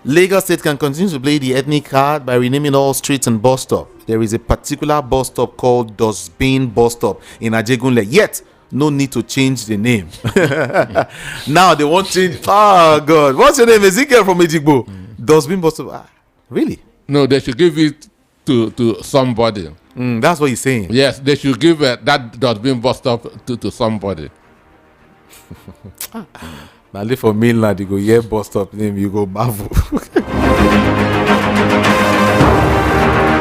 Lagos State can continue to play the ethnic card by renaming all streets and bus stop. There is a particular bus stop called Dosbin bus stop in Ajegunle. Yet, no need to change the name. Now they won't change. Oh God, what's your name? Ezekiel from Ejigbo. Dosbin bus stop. Really? No, they should give it to somebody. That's what he's saying. Yes, they should give that Dosbin bus stop to somebody. Now live for mainland, you go here bus stop name, you go marvel.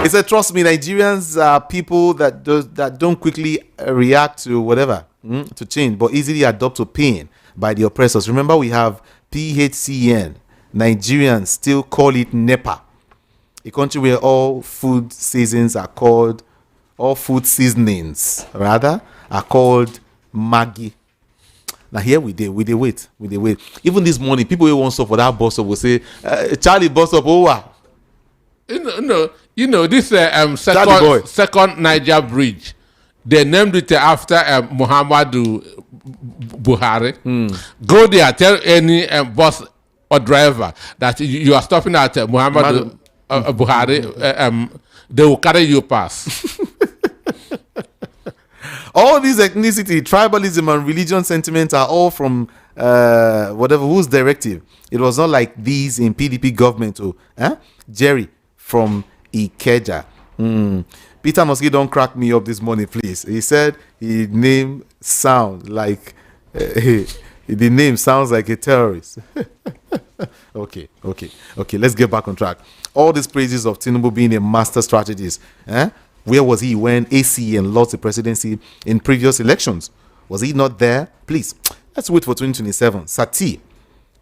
He said, trust me, Nigerians are people that don't quickly react to whatever, to change, but easily adopt to pain by the oppressors. Remember, we have PHCN. Nigerians still call it NEPA, a country where all food seasonings are called Maggi. Now here we did wait. Even this morning, people who want stuff for that bus stop will say, Charlie bus stop over. This second Niger bridge, they named it after Muhammadu Buhari. Go there, tell any bus or driver that you are stopping at Muhammadu Buhari, they will carry you past. All these ethnicity, tribalism, and religion sentiments are all from whose directive. It was not like these in PDP government. Jerry from Ikeja. Peter Mosque don't crack me up this morning, please. He said his name sounds like the name sounds like a terrorist. Okay. Let's get back on track. All these praises of Tinubu being a master strategist. Where was he when ACN lost the presidency in previous elections? Was he not there? Please, let's wait for 2027. Sati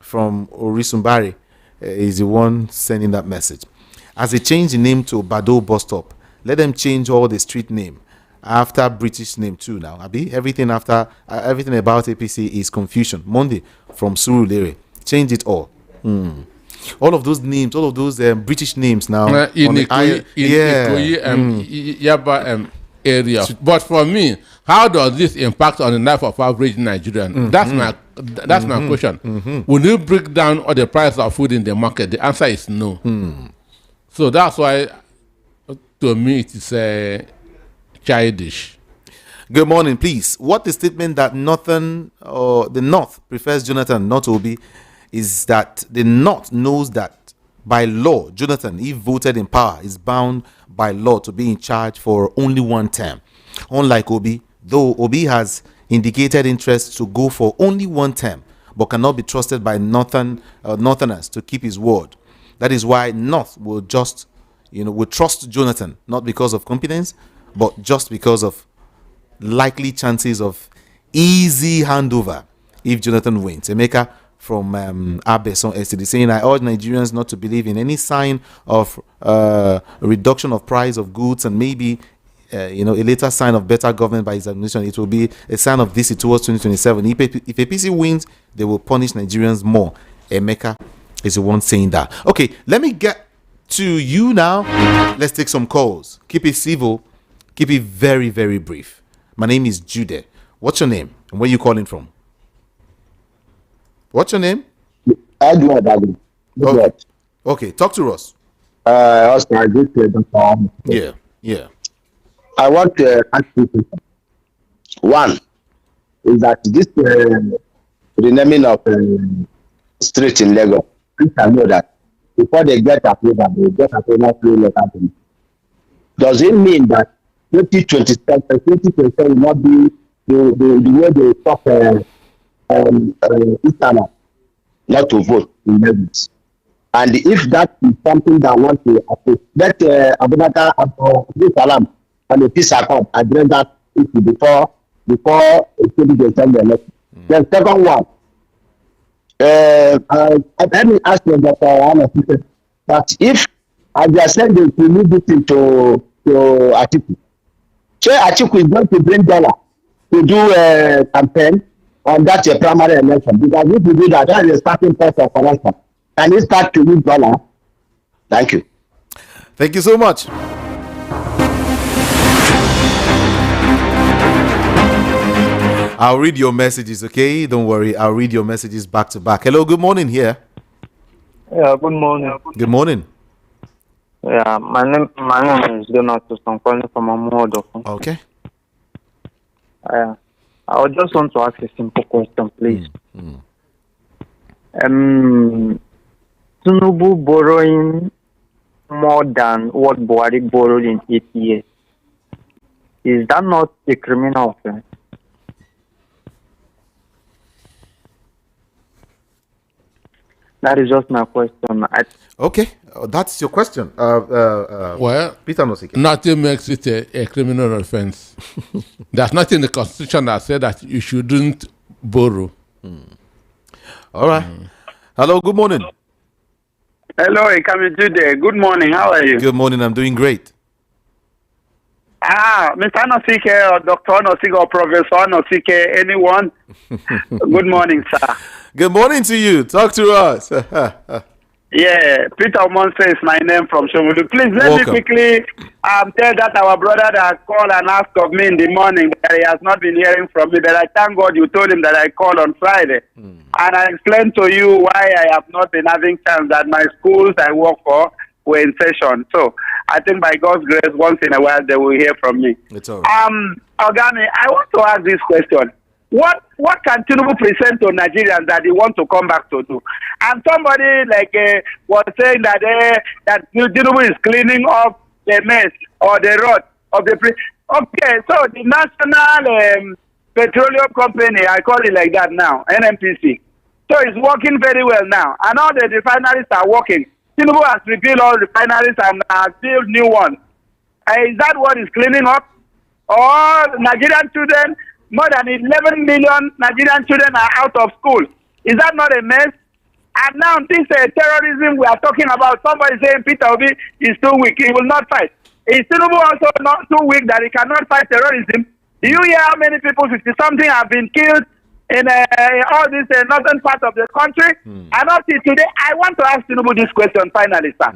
from Orisumbari is the one sending that message. As they change the name to Bado bus stop, let them change all the street name after British name too now. Abi, everything about APC is confusion. Monday from Surulere. Change it all. All of those names, all of those British names now. Yaba area. But for me, how does this impact on the life of average Nigerian? That's my question. Will you break down all the price of food in the market? The answer is no. So that's why, to me, it is childish. Good morning, please. What the statement that the North prefers Jonathan, not Obi, is that the North knows that by law, Jonathan, if voted in power, is bound by law to be in charge for only one term. Unlike Obi, though Obi has indicated interest to go for only one term, but cannot be trusted by Northerners to keep his word. That is why North will trust Jonathan, not because of competence, but just because of likely chances of easy handover if Jonathan wins. Emeka from Abeson STD saying, I urge Nigerians not to believe in any sign of reduction of price of goods and maybe a later sign of better government by his administration. It will be a sign of this towards 2027. If APC wins, they will punish Nigerians more. Emeka is the one saying that. Okay, let me get to you now. Let's take some calls. Keep it civil. Keep it very, very brief. My name is Jude. What's your name and where are you calling from? What's your name? Edward. Okay, talk to us. Oscar, Yeah. I want to ask you something. One is that this renaming of street in Lagos, I know that before they get approval, they get approval through local government. Does it mean that 2027 will not be the way they talk Easterner not to vote in Lagos? And if that is something that want to approve, let Abubakar Salam and the peace accord address that issue before the election. The second one, let me ask you that if as they are saying they will leave this to Atiku, say Atiku is going to bring dollar to do a campaign on that primary election, because if you do that, that is a starting point of election. Can you start to use dollar? Thank you. Thank you so much. I'll read your messages, okay? Don't worry. I'll read your messages back to back. Hello, good morning here. Yeah, good morning. Good morning. Yeah, my name is Donatus. I'm calling from Amodo. Okay. I would just want to ask a simple question, please. Tinubu borrowing more than what Buhari borrowed in 8 years. Is that not a criminal offense? That is just my question. Okay, that's your question. Well, Peter Nosike. Nothing makes it a criminal offense. There's nothing in the Constitution that says that you shouldn't borrow. All right. Hello, good morning. Hello, Ikami Jude. Good morning. How are you? Good morning. I'm doing great. Mr. Nosike or Dr. Nosike or Professor Nosike, anyone? Good morning, sir. Good morning to you. Talk to us. Yeah, Peter Monse is my name from Shehu. Please let Welcome. me quickly tell that our brother that called and asked of me in the morning that he has not been hearing from me, that I thank God you told him that I called on Friday. And I explained to you why I have not been having chance, that my schools I work for were in session. So I think by God's grace, once in a while, they will hear from me. It's all right. Ogami, I want to ask this question. What can Tinubu present to Nigerians that he wants to come back to do? And somebody was saying that that Tinubu is cleaning up the mess or the rot of the okay, so the National Petroleum Company, I call it like that now, NNPC. So it's working very well now, and all the refineries are working. Tinubu has rebuilt all refineries and built new ones. Is that what is cleaning up? Or Nigerian children? More than 11 million Nigerian children are out of school. Is that not a mess? And now this terrorism we are talking about, somebody saying Peter Obi is too weak, he will not fight. Is Tinubu also not too weak that he cannot fight terrorism? Do you hear how many people, 50-something, have been killed in all this northern part of the country? And up to today, I want to ask Tinubu this question finally, sir.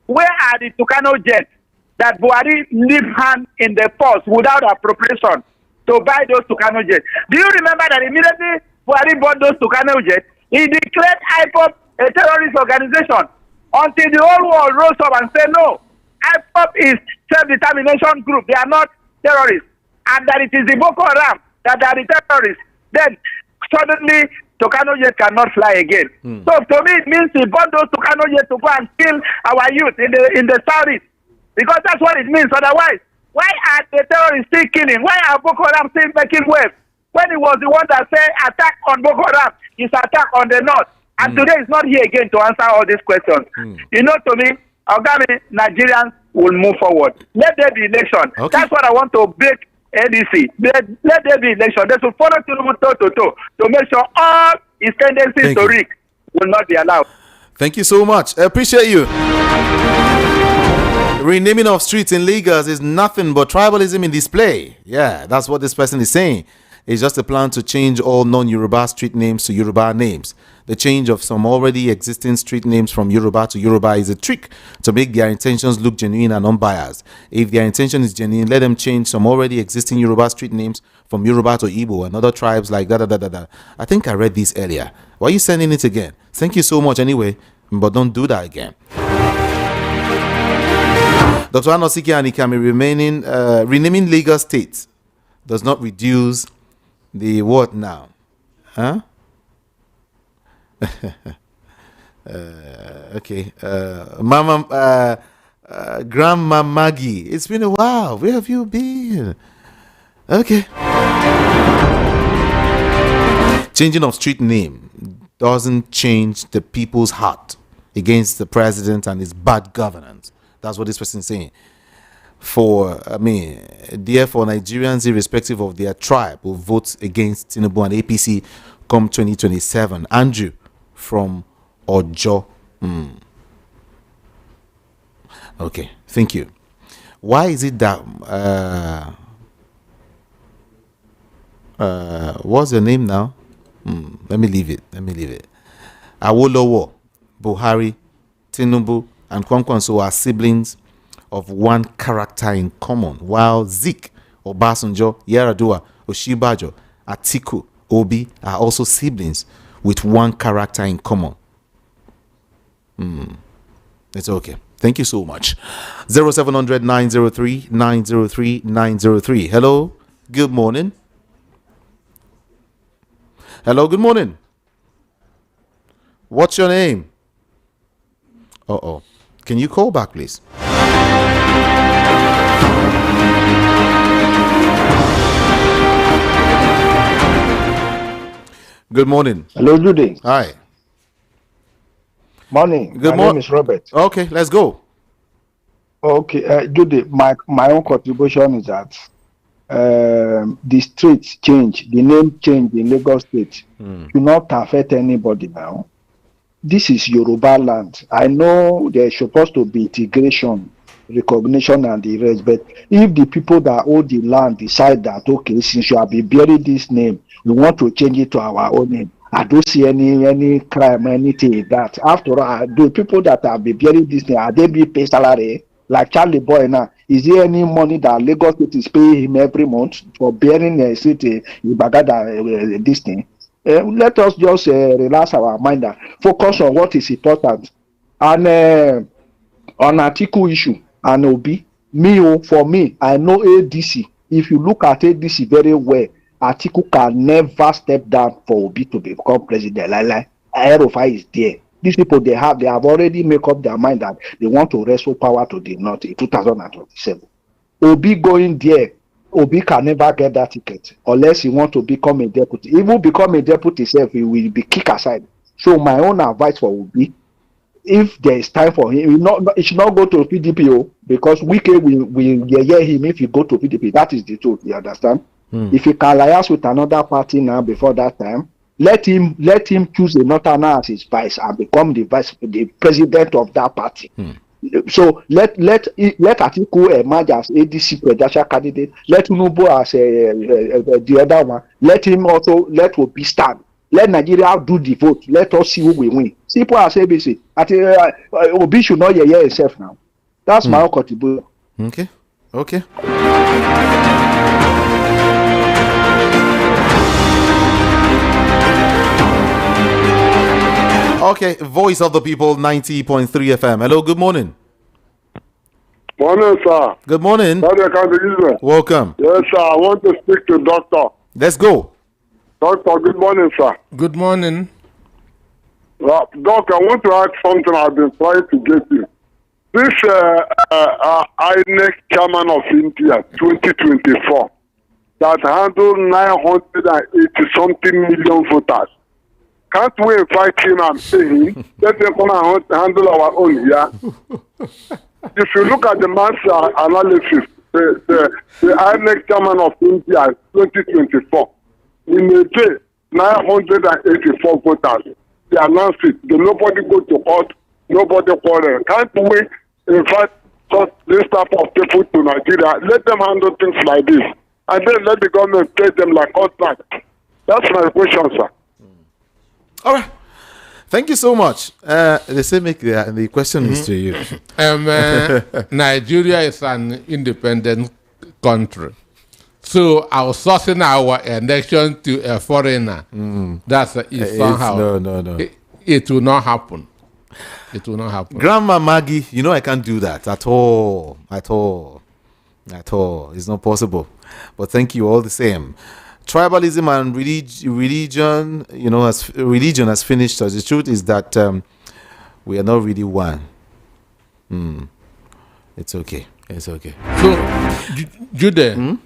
Where are the Tucano jets that Buhari leave hand in the purse without appropriation to buy those Tucano jets? Do you remember that immediately Buhari bought those Tucano jets, he declared IPOP a terrorist organization until the whole world rose up and said, no, IPOP is self-determination group, they are not terrorists, and that it is the Boko Haram that are the terrorists. Then suddenly Tucano jets cannot fly again. So to me it means he bought those Tucano jets to go and kill our youth in the southeast, because that's what it means. Otherwise, why are the terrorists still killing? Why are Boko Haram still making waves? When it was the one that said attack on Boko Haram is attack on the north. And today is not here again to answer all these questions. You know, to me, Ogami, Nigerians will move forward. Let there be election. Okay. That's what I want to break NDC. Let there be election. They should follow Tinubu toe to toe to make sure all his tendencies Thank to you. rig will not be allowed. Thank you so much. I appreciate you. Renaming of streets in Lagos is nothing but tribalism in display. Yeah, that's what this person is saying. It's just a plan to change all non-Yoruba street names to Yoruba names. The change of some already existing street names from Yoruba to Yoruba is a trick to make their intentions look genuine and unbiased. If their intention is genuine, let them change some already existing Yoruba street names from Yoruba to Igbo and other tribes like da. I think I read this earlier. Why are you sending it again? Thank you so much anyway, but don't do that again. Dr. Anosike and Ikami renaming Lagos State does not reduce the what now? Huh? Okay. Grandma Maggie, it's been a while. Where have you been? Okay. Changing of street name doesn't change the people's heart against the president and his bad governance. That's what this person is saying. Therefore, Nigerians, irrespective of their tribe, will vote against Tinubu and APC come 2027. Andrew from Ojo. Okay, thank you. Why is it that what's your name now? Let me leave it. Awolowo, Buhari, Tinubu, and Kwankwanso are siblings of one character in common, while Zik, Obasanjo, Yar'Adua, Oshibajo, Atiku, Obi are also siblings with one character in common. It's okay. Thank you so much. 0700 903 903 903. Hello. Good morning. Hello. Good morning. What's your name? Can you call back, please? Good morning. Hello, Judy. Hi. Morning. Good My name is Robert. Okay, let's go. Okay, Judy, my own contribution is that the streets change, the name change in Lagos State do not affect anybody now. This is Yoruba land. I know there's supposed to be integration recognition and the rest. But if the people that own the land decide that, okay, since you have been bearing this name, we want to change it to our own name, I don't see any crime, anything in that. After all, the people that have been bearing this name, are they being paid salary? Like Charlie Boy now, is there any money that Lagos State is paying him every month for bearing a city Ibagada this thing? Let us just relax our mind and focus on what is important. And on article issue and Obi, for me, I know ADC. If you look at ADC very well, Atiku can never step down for Obi to become president. Like Aerofai is there. These people they have already made up their mind that they want to wrestle power to the north in 2027. Obi going there, Obi can never get that ticket unless he want to become a deputy. Even become a deputy self, he will be kicked aside. So my own advice for Obi, if there is time for him, he should not go to PDP because Wike will hear him if he go to PDP. That is the truth. You understand? If he can alliance with another party now before that time, let him choose another now as his vice and become the president of that party. So let Atiku emerge as ADC presidential candidate. Let Tinubu as the other one. Let him also let Obi stand. Let Nigeria do the vote. Let us see who will win. Simple as ABC. Obi should not hear himself now. That's my own contribution. Okay. Okay, Voice of the People, 90.3 FM. Hello, good morning. Morning, sir. Good morning. Welcome. Yes, sir. I want to speak to doctor. Let's go. Doctor, good morning, sir. Good morning. Doc, I want to ask something I've been trying to get you. This INEC chairman of India, 2024, that handled 980-something million voters. Can't we invite him and say him? Let them come and handle our own here. If you look at the mass analysis, the INEC chairman of India, 2024, in a day, 984 voters. They announced it. Nobody go to court. Nobody quarrel. Can't we invite this type of people to Nigeria? Let them handle things like this, and then let the government pay them like contract. That's my question, sir. All right. Thank you so much. They say make the question is to you. Nigeria is an independent country. So outsourcing our election to a foreigner, somehow. No. It will not happen. It will not happen. Grandma Maggie, I can't do that at all. At all. It's not possible. But thank you all the same. Tribalism and religion, religion has finished us. The truth is that we are not really one. It's okay. So, Jude,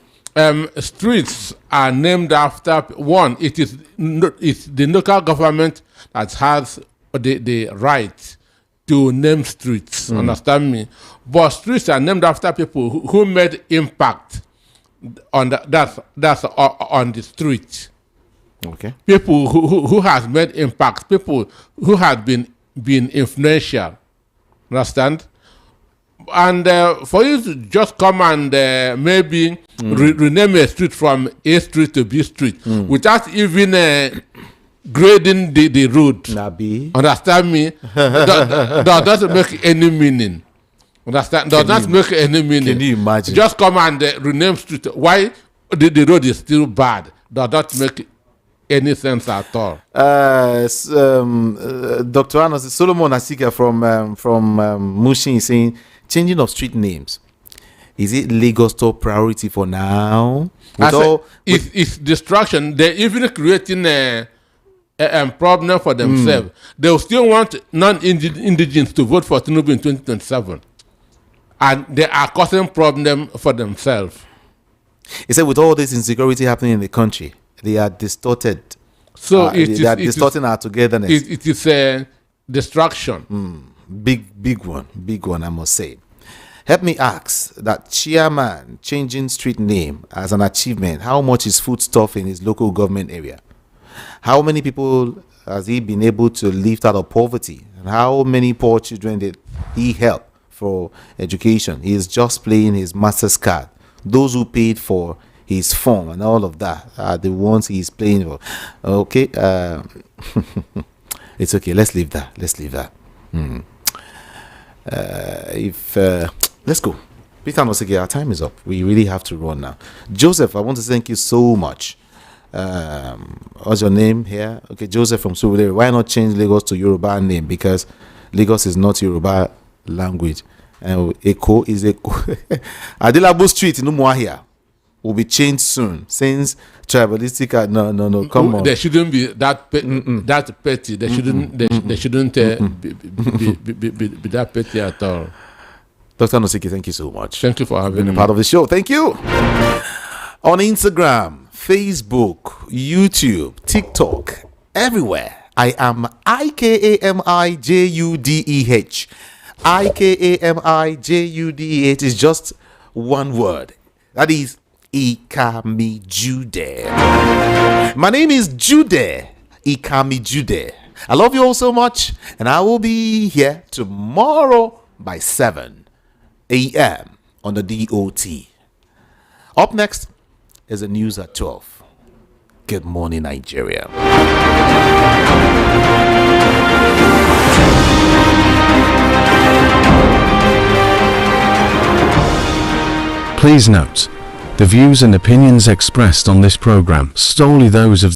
streets are named after one. It's the local government that has the right to name streets. Understand me? But streets are named after people who made impact on that's on the street. Okay. People who has made impact. People who have been influential. Understand? And for you to just come and maybe rename a street from A street to B street without even grading the road. Nabi. Understand me? That doesn't make any meaning. Understand? Does not make any meaning. Can you imagine? Just come and rename street. Why the road is still bad? Does not make any sense at all. Dr. Anos, Solomon Asika from Mushin is saying, changing of street names. Is it Lagos top priority for now? It's distraction. They're even creating a problem for themselves. They will still want non-indigenous to vote for Tinubu in 2027. And they are causing problem for themselves. He said with all this insecurity happening in the country, they are distorted. So they are distorting our togetherness. It is a distraction. Big one, I must say. Help me ask that chairman changing street name as an achievement. How much is foodstuff in his local government area? How many people has he been able to lift out of poverty? And how many poor children did he help for education. He is just playing his master's card. Those who paid for his phone and all of that are the ones he's playing for. Okay, it's okay. Let's leave that. Let's go. Peter Nosege, our time is up. We really have to run now. Joseph, I want to thank you so much. What's your name here? Okay, Joseph from Surulere. Why not change Lagos to Yoruba name? Because Lagos is not Yoruba language. Eko is Eko. Adelabu Street in Umuahia will be changed soon since tribalistic. No, come on. There shouldn't be that that petty. They shouldn't be that petty at all. Dr. Nosiki, thank you so much. Thank you for having me. Part of the show. Thank you. On Instagram, Facebook, YouTube, TikTok, everywhere, I am IKAMIJUDEH. IKAMIJUDEH is just one word. That is Ikami Jude. My name is Jude Ikami Jude. I love you all so much, and I will be here tomorrow by 7 a.m. on the DOT. Up next is the news at 12. Good morning, Nigeria. Please note, the views and opinions expressed on this program solely those of